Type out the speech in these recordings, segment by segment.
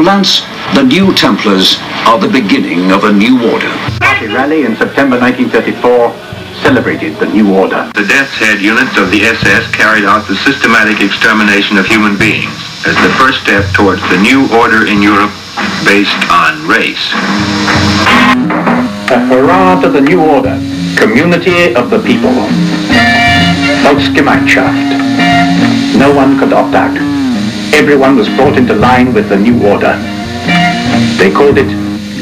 Lance, the New Templars are the beginning of a new order. Party rally in September 1934 celebrated the new order. The Death's Head unit of the SS carried out the systematic extermination of human beings as the first step towards the new order in Europe based on race. A hurrah to the new order, community of the people. Volksgemeinschaft. No one could opt out. Everyone was brought into line with the new order. They called it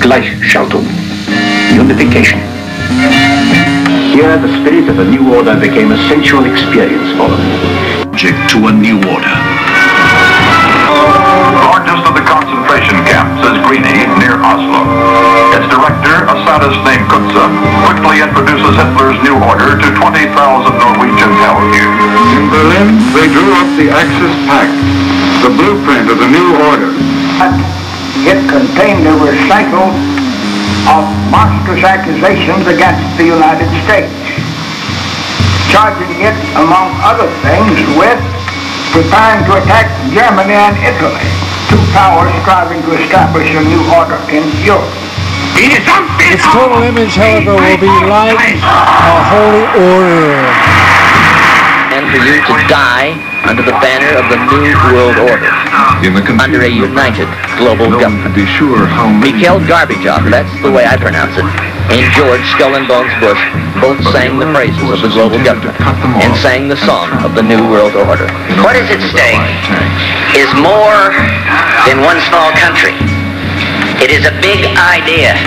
Gleichschaltung, unification. Here, the spirit of the new order became a sensual experience for them. Object to a new order. Largest of the concentration camps is Greenie, near Oslo. Its director, a sadist named Kutze, quickly introduces Hitler's new order to 20,000 Norwegians held here. In Berlin, they drew up the Axis Pact, the blueprint of the new order. It contained a recital of monstrous accusations against the United States, charging it, among other things, with preparing to attack Germany and Italy, two powers striving to establish a new order in Europe. Its total image, however, will be like a holy order. And for you to die under the banner of the New World Order, under a united global government. Mikhail Gorbachev, that's the way I pronounce it, and George Skull and Bones Bush both sang the praises of the global government and sang the song of the New World Order. What is at stake is more than one small country. It is a big idea,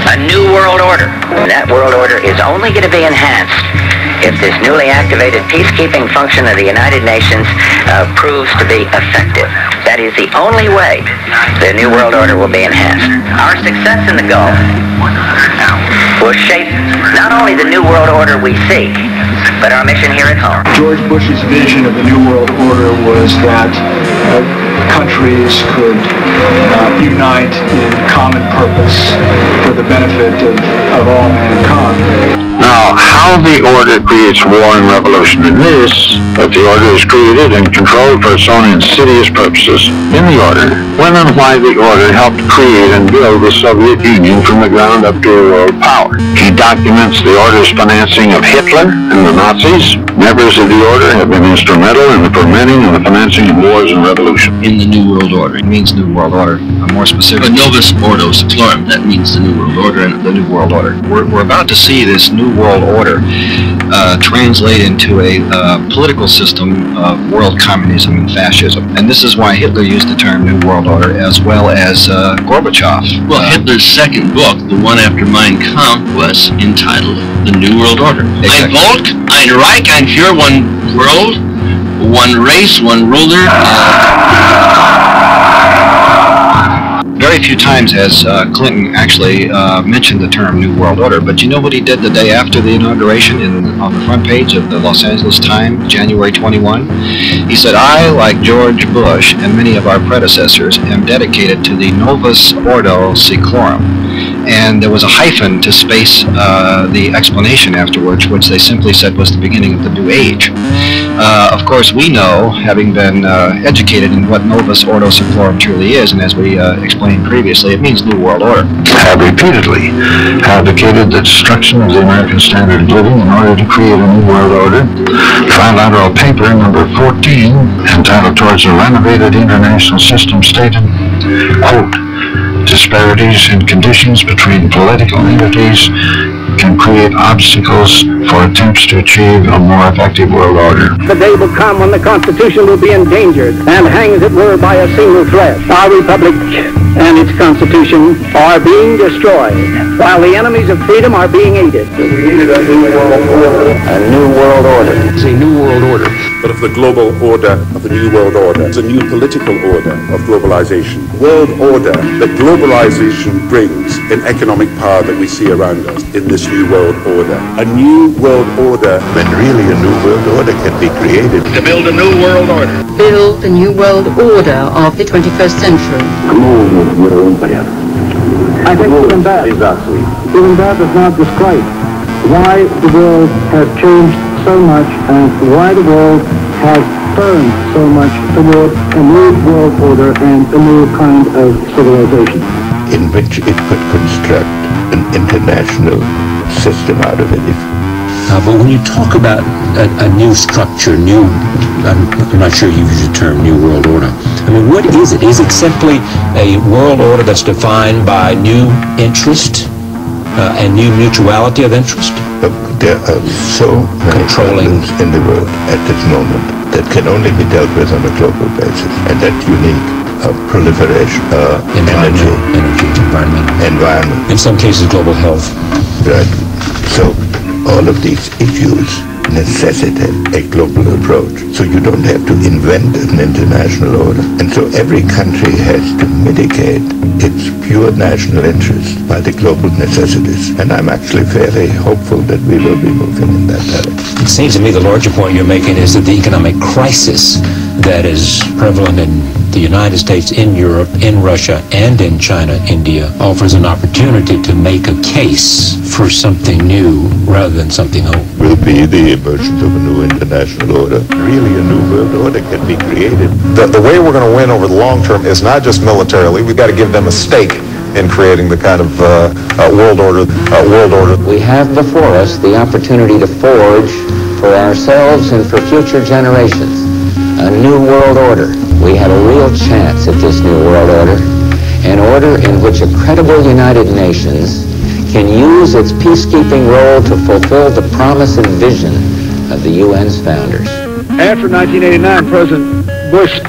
a new world order. That world order is only going to be enhanced if this newly activated peacekeeping function of the United Nations proves to be effective. That is the only way the New World Order will be enhanced. Our success in the Gulf will shape not only the New World Order we seek, but our mission here at home. George Bush's vision of the New World Order was that countries could unite in common purpose for the benefit of all mankind. Now, how the order creates war and revolution in this, that the order is created and controlled for its own insidious purposes. In the order, when and why the order helped create and build the Soviet Union from the ground up to a world power. He documents the order's financing of Hitler and the Nazis. Members of the order have been instrumental in the fermenting and the financing of wars and revolution. In the New World Order, it means New World Order. More specific, Novus Ordo Seclorum, that means the New World Order and the New World Order. We're about to see this New World Order translate into a political system of world communism and fascism. And this is why Hitler used the term New World Order, as well as Gorbachev. Well, Hitler's second book, the one after Mein Kampf, was entitled The New World Order. Exactly. Ein Volk, ein Reich, ein Führer, one world, one race, one ruler. Very few times has Clinton actually mentioned the term New World Order, but you know what he did the day after the inauguration on the front page of the Los Angeles Times, January 21? He said, I, like George Bush and many of our predecessors, am dedicated to the Novus Ordo Seclorum. And there was a hyphen to space the explanation afterwards, which they simply said was the beginning of the New Age. Of course, we know, having been educated in what Novus Ordo Seclorum truly is, and as we explained previously, it means New World Order. Have repeatedly advocated the destruction of the American standard of living in order to create a new world order. Trilateral paper number 14, entitled Towards a Renovated International System, stated, quote, disparities in conditions between political entities can create obstacles for attempts to achieve a more effective world order. The day will come when the Constitution will be endangered and hang, as it were, by a single thread. Our Republic and its Constitution are being destroyed, while the enemies of freedom are being aided. We needed a new world order. A new world order. It's a new world order. But of the global order of the new world order. It's a new political order of globalization. World order that globalization brings in economic power that we see around us in this new world order. A new world order. When really a new world order can be created. To build a new world order. Build the new world order of the 21st century. I think even that does not describe why the world has changed so much and why the world has turn so much toward a new world order and a new kind of civilization, in which it could construct an international system out of it. But when you talk about a new structure, I'm not sure you use the term New World Order. I mean, what is it? Is it simply a world order that's defined by new interest and new mutuality of interest? Look, there are so many problems in the world at this moment that can only be dealt with on a global basis, and that unique proliferation, energy, environment. In some cases, global health. Right. So all of these issues necessitate a global approach. So you don't have to invent an international order. And so every country has to mitigate its pure national interest by the global necessities. And I'm actually fairly hopeful that we will be moving in that direction. It seems to me the larger point you're making is that the economic crisis that is prevalent in the United States, in Europe, in Russia, and in China, India, offers an opportunity to make a case for something new rather than something old. Will be the emergence of a new international order. Really a new world order can be created. The way we're going to win over the long term is not just militarily. We've got to give them a stake in creating the kind of world order. We have before us the opportunity to forge for ourselves and for future generations a new world order. We have a real chance at this new world order, an order in which a credible United Nations can use its peacekeeping role to fulfill the promise and vision of the UN's founders. After 1989, President Bush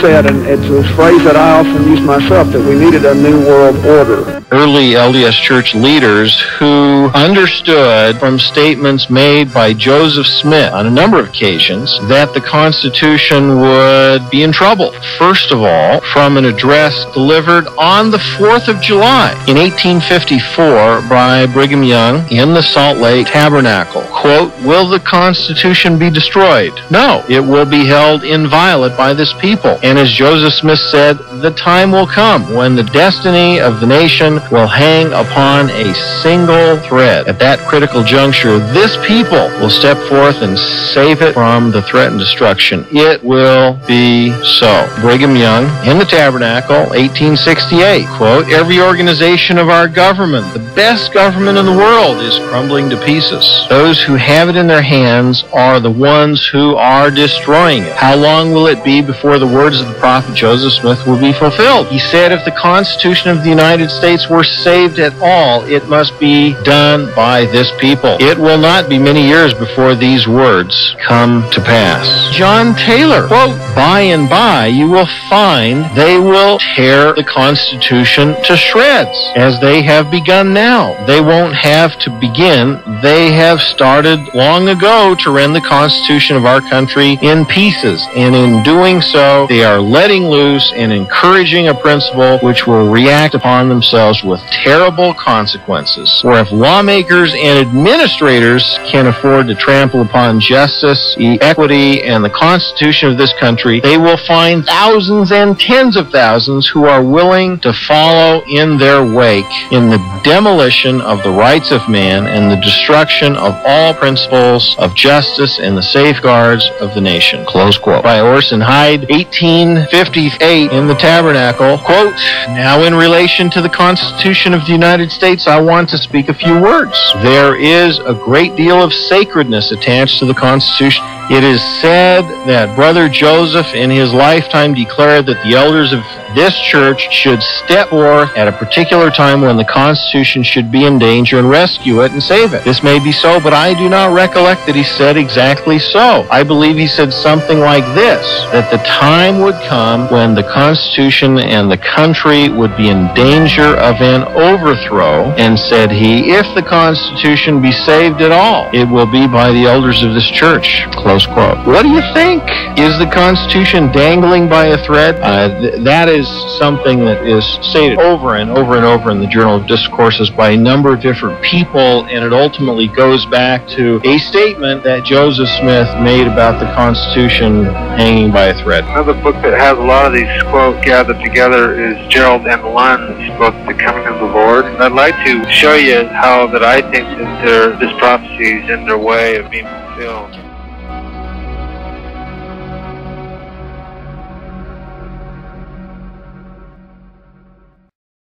said, and it's a phrase that I often use myself, that we needed a new world order. Early LDS Church leaders who understood from statements made by Joseph Smith on a number of occasions that the Constitution would be in trouble. First of all, from an address delivered on the 4th of July in 1854 by Brigham Young in the Salt Lake Tabernacle. Quote, "Will the Constitution be destroyed? No, it will be held inviolate by this people. And as Joseph Smith said, the time will come when the destiny of the nation will hang upon a single thread. At that critical juncture, this people will step forth and save it from the threat and destruction. It will be so." Brigham Young in the Tabernacle, 1868, quote, "Every organization of our government, the best government in the world, is crumbling to pieces. Those who have it in their hands are the ones who are destroying it. How long will it be before the words of the prophet Joseph Smith will be fulfilled? He said, if the Constitution of the United States were saved at all, it must be done by this people. It will not be many years before these words come to pass." John Taylor, quote, "By and by you will find they will tear the Constitution to shreds, as they have begun now. They won't have to begin. They have started long ago to rend the Constitution of our country in pieces, and in doing so, they are letting loose and encouraging a principle which will react upon themselves with terrible consequences. For if lawmakers and administrators can afford to trample upon justice, equity, and the Constitution of this country, they will find thousands and tens of thousands who are willing to follow in their wake in the demolition of the rights of man and the destruction of all principles of justice and the safeguards of the nation." Close quote. By Orson Hyde, 1858 in the Tabernacle, quote, "Now in relation to the Constitution of the United States, I want to speak a few words. There is a great deal of sacredness attached to the Constitution. It is said that Brother Joseph in his lifetime declared that the elders of this church should step forth at a particular time when the Constitution should be in danger and rescue it and save it. This may be so, but I do not recollect that he said exactly so. I believe he said something like this, that the time would come when the Constitution and the country would be in danger of an overthrow, and said he, if the Constitution be saved at all, it will be by the elders of this church." Close quote. What do you think? Is the Constitution dangling by a thread? That is something that is stated over and over and over in the Journal of Discourses by a number of different people, and it ultimately goes back to a statement that Joseph Smith made about the Constitution hanging by a thread. Another book that has a lot of these quotes gathered together is Gerald M. Lund's book, The Coming of the Lord. And I'd like to show you how that I think that this prophecy is in their way of being fulfilled.